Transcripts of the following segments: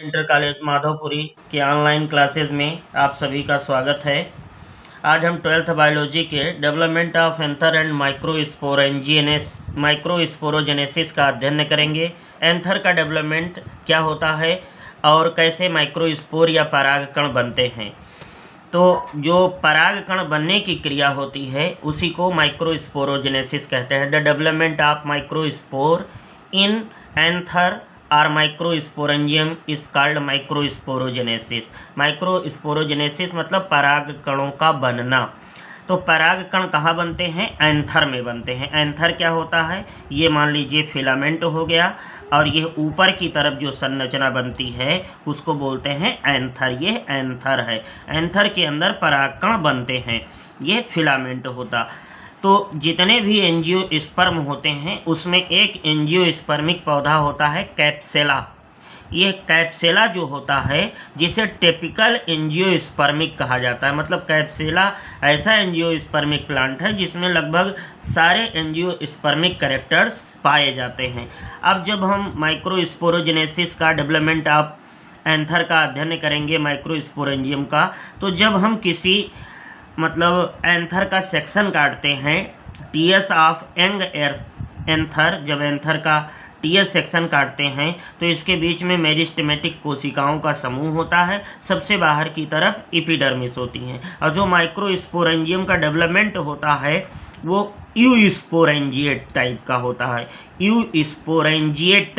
Inter college Madhavpuri के online classes में आप सभी का स्वागत है। आज हम 12th बायोलॉजी के development of anther and microsporogenesis का अध्ययन करेंगे। एंथर का डेवलपमेंट क्या होता है और कैसे माइक्रोस्पोर या परागकण बनते हैं। तो जो परागकण बनने की क्रिया होती है उसी को माइक्रोस्पोरोजेनेसिस कहते हैं। The development of microspore in anther और microsporangium is called microsporogenesis. Microsporogenesis मतलब परागकणों का बनना। तो परागकण कहाँ बनते हैं? एंथर में बनते हैं। एंथर क्या होता है? ये मान लीजिए फिलामेंट हो गया और ये ऊपर की तरफ जो संरचना बनती है उसको बोलते हैं एंथर। ये एंथर है। एंथर के अंदर परागकण बनते हैं, ये फिलामेंट होता। तो जितने भी एंजियोस्पर्म होते हैं उसमें एक एंजियोस्पर्मिक पौधा होता है कैप्सेला। ये कैप्सेला जो होता है जिसे टिपिकल एंजियोस्पर्मिक कहा जाता है। मतलब कैप्सेला ऐसा एंजियोस्पर्मिक प्लांट है जिसमें लगभग सारे एंजियोस्पर्मिक कैरेक्टर्स पाए जाते हैं। अब जब हम माइक्रोस्पोरोजेनेसिस का डेवलपमेंट ऑफ एंथर का अध्ययन करेंगे, माइक्रोस्पोरेंजियम का, तो जब हम किसी मतलब एंथर का सेक्शन काटते हैं, टीएस ऑफ यंग एंथर, जब एंथर का टीएस सेक्शन काटते हैं तो इसके बीच में मेरिस्टेमेटिक कोशिकाओं का समूह होता है। सबसे बाहर की तरफ एपिडर्मिस होती हैं। और जो माइक्रोस्पोरेंजियम का डेवलपमेंट होता है वो यूस्पोरेंजिएट टाइप का होता है। यूस्पोरेंजिएट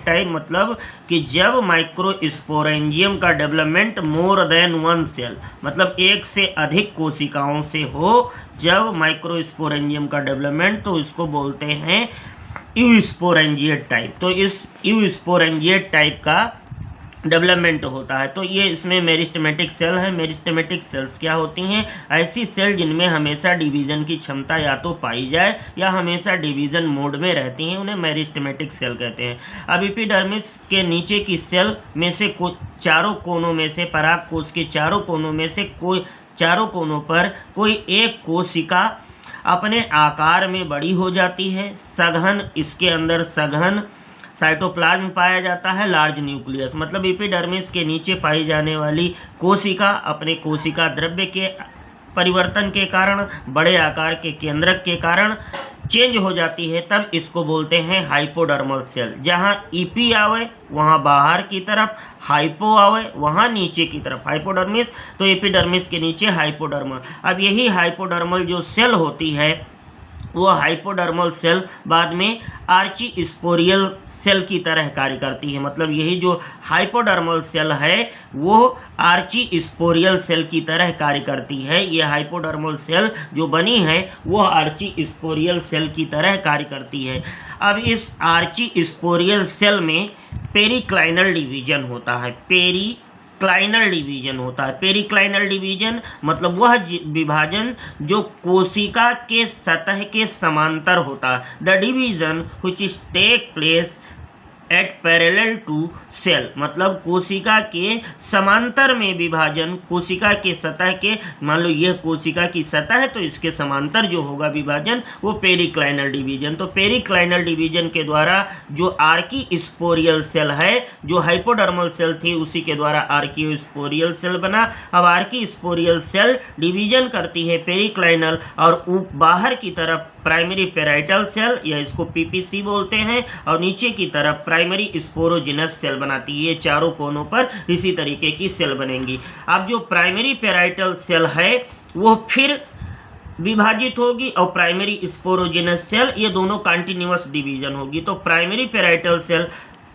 टाइप मतलब कि जब माइक्रोस्पोरेंजियम का development more than one cell मतलब एक से अधिक कोशिकाओं से हो, जब माइक्रोस्पोरेंजियम का डेवलपमेंट, तो इसको बोलते हैं यूस्पोरेंजिएट टाइप। तो इस यूस्पोरेंजिएट टाइप का डेवलपमेंट होता है। तो ये इसमें मेरिस्टेमेटिक सेल है। मेरिस्टेमेटिक सेल्स क्या होती हैं? ऐसी सेल जिनमें हमेशा डिवीज़न की क्षमता या तो पाई जाए या हमेशा डिवीज़न मोड में रहती हैं, उन्हें मेरिस्टेमेटिक सेल कहते हैं। अब एपिडर्मिस के नीचे की सेल में से चारों कोनों में से, पराग कोश के चारों कोनों में से चारों कोनों पर कोई एक कोशिका अपने आकार में बड़ी हो जाती है। सघन, इसके अंदर सघन साइटोप्लाज्म पाया जाता है, लार्ज न्यूक्लियस। मतलब एपिडर्मिस के नीचे पाई जाने वाली कोशिका अपने कोशिका द्रव्य के परिवर्तन के कारण, बड़े आकार के केंद्रक के कारण चेंज हो जाती है, तब इसको बोलते हैं हाइपोडर्मल सेल। जहाँ ईपी आवे वहाँ बाहर की तरफ, हाइपो आवे वहाँ नीचे की तरफ, हाइपोडर्मिस। तो एपिडर्मिस के नीचे हाइपोडर्मल। अब यही हाइपोडर्मल जो सेल होती है वो हाइपोडर्मल सेल बाद में आर्चीस्पोरियल सेल की तरह कार्य करती है। मतलब यही जो हाइपोडर्मल सेल है वो आर्चीस्पोरियल सेल की तरह कार्य करती है। ये हाइपोडर्मल सेल जो बनी है वो आर्चीस्पोरियल सेल की तरह कार्य करती है। अब इस आर्चीस्पोरियल सेल में पेरिक्लाइनल डिवीजन होता है। पेरिक्लाइनल डिवीजन मतलब वह विभाजन जो कोशिका के सतह के समांतर होता है। The division which is take place at parallel to cell मतलब कोशिका के समांतर में विभाजन, कोशिका के सतह के, मान लो यह कोशिका की सतह है तो इसके समांतर जो होगा विभाजन वो पेरिक्लाइनल डिवीजन। तो पेरिक्लाइनल डिवीजन के द्वारा जो आर्कीस्पोरियल सेल है, जो हाइपोडर्मल सेल थी उसी के द्वारा आर्कीस्पोरियल सेल बना। अब आर्कीस्पोरियल सेल डिवीजन करती है पेरिक्लाइनल और बाहर की तरफ प्राइमरी पेराइटल सेल, या इसको पीपीसी बोलते हैं, और नीचे की तरफ प्राइमरी स्पोरोजिनस सेल बनाती है। ये चारों कोनों पर इसी तरीके की सेल बनेंगी। अब जो प्राइमरी पेराइटल सेल है वो फिर विभाजित होगी और प्राइमरी स्पोरोजिनस सेल, ये दोनों कंटिन्यूअस डिवीजन होगी। तो primary parietal cell,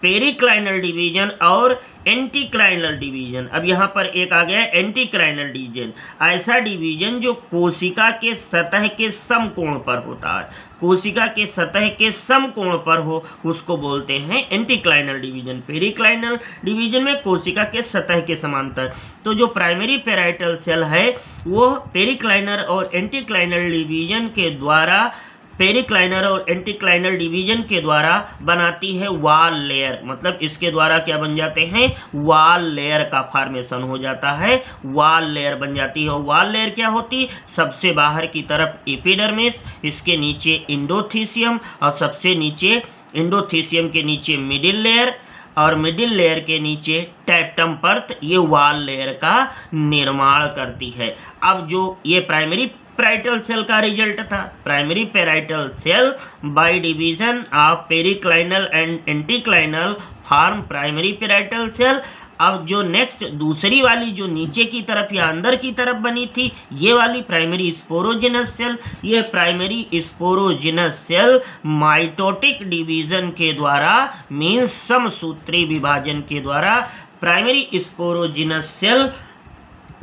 periclinal division और एंटीक्लाइनल डिवीजन। अब यहाँ पर एक आ गया एंटीक्लाइनल डिवीजन, ऐसा डिवीजन जो कोशिका के सतह के समकोण पर होता है। कोशिका के सतह के समकोण पर हो उसको बोलते हैं एंटीक्लाइनल डिवीजन। पेरिक्लाइनल डिवीजन में कोशिका के सतह के समांतर। तो जो प्राइमरी पेराइटल सेल है वो पेरिक्लाइनल और एंटीक्लाइनल डिवीजन के द्वारा, पेरिक्लाइनल और एंटीक्लाइनल डिवीजन के द्वारा बनाती है वॉल लेयर। मतलब इसके द्वारा क्या बन जाते हैं? वॉल लेयर का फॉर्मेशन हो जाता है, वॉल लेयर बन जाती है। वॉल लेयर क्या होती? सबसे बाहर की तरफ एपिडर्मिस, इसके नीचे इंडोथीसियम और सबसे नीचे इंडोथीसियम के नीचे मिडिल लेयर और मिडिल लेयर के नीचे टैप्टम परत ये वाल लेयर का निर्माण करती है। अब जो ये प्राइमरी पैराइटल सेल का रिजल्ट था, primary parietal cell by division of periclinal and anticlinal form primary parietal cell. अब जो नेक्स्ट दूसरी वाली जो नीचे की तरफ या अंदर की तरफ बनी थी, ये वाली प्राइमरी स्पोरोजिनस सेल, ये primary sporogenous cell mitotic division के द्वारा मीन्स समसूत्री विभाजन के द्वारा प्राइमरी स्पोरोजिनस सेल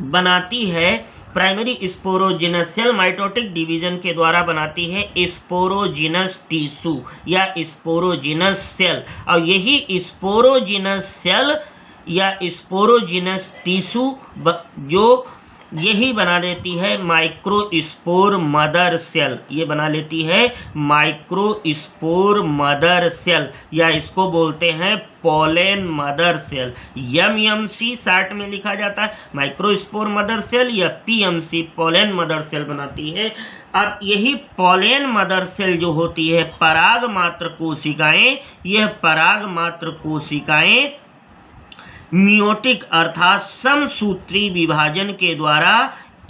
बनाती है। Primary sporogenous cell mitotic division के द्वारा बनाती है स्पोरोजिनस टिश्यू या स्पोरोजिनस सेल, और यही स्पोरोजिनस सेल या स्पोरोजिनस टिश्यू जो यही बना लेती है माइक्रोस्पोर मदर सेल, ये बना लेती है माइक्रोस्पोर मदर सेल, या इसको बोलते हैं pollen mother cell. MMC short में लिखा जाता है, माइक्रोस्पोर मदर सेल या पीएमसी पोलेन मदर सेल बनाती है। अब यही पोलेन मदर सेल जो होती है पराग मात्र कोशिकाएं, यह पराग मात्र कोशिकाएं मियोटिक अर्थात समसूत्री विभाजन के द्वारा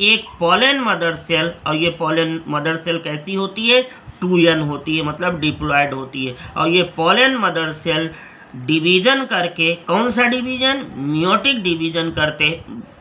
एक पोलेन मदर सेल, और ये पोलेन मदर सेल कैसी होती है 2n होती है, मतलब डिप्लॉयड होती है, और ये पोलेन मदर सेल डिवीजन करके, कौन सा डिवीजन, मियोटिक डिवीजन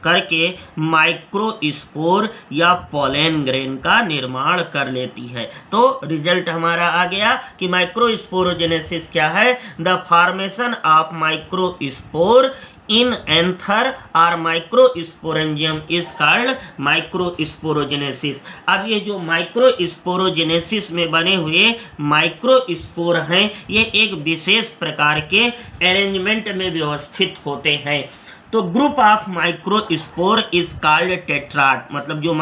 करके माइक्रोस्पोर या पोलेन ग्रेन का निर्माण कर लेती है। तो रिजल्ट हमारा आ गया कि माइक्रोस्पोरोजेनेसिस क्या है, the formation of microspore in anther और माइक्रोस्पोरेंजियम इज कॉल्ड माइक्रोस्पोरोजेनेसिस। अब ये जो माइक्रोस्पोरोजेनेसिस में बने हुए माइक्रोस्पोर हैं, ये एक विशेष प्रकार के अरेंजमेंट में व्यवस्थित होते हैं। तो group of microspore is called tetrad, मतलब जो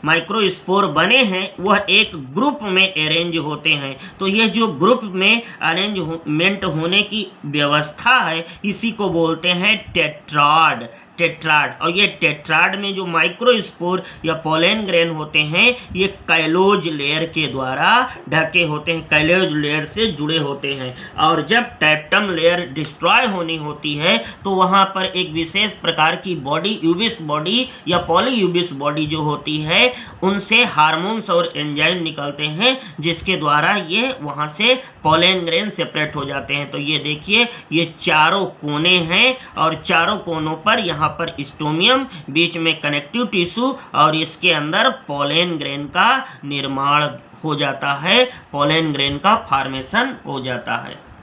माइक्रोस्पोर बने हैं वह एक ग्रुप में अरेंज होते हैं। तो ये जो ग्रुप में अरेंजमेंट होने की व्यवस्था है इसी को बोलते हैं टेट्राड। और ये टेट्राड में जो माइक्रोस्पोर या पोलेन ग्रेन होते हैं ये कैलोज लेयर के द्वारा ढके होते हैं, कैलोज लेयर से जुड़े होते हैं। और जब टैप्टम लेयर डिस्ट्रॉय होनी होती है तो वहाँ पर एक विशेष प्रकार की बॉडी, यूबिस बॉडी या पॉलीयूबिस बॉडी जो होती है उनसे हार्मोन्स और एंजाइम निकलते हैं, जिसके द्वारा ये वहाँ से पोलेन ग्रेन सेपरेट हो जाते हैं। तो ये देखिए ये चारों कोने हैं और चारों कोनों पर यहाँ पर स्टोमियम, बीच में कनेक्टिव टिश्यू और इसके अंदर पोलेन ग्रेन का निर्माण हो जाता है, पोलेन ग्रेन का फॉर्मेशन हो जाता है।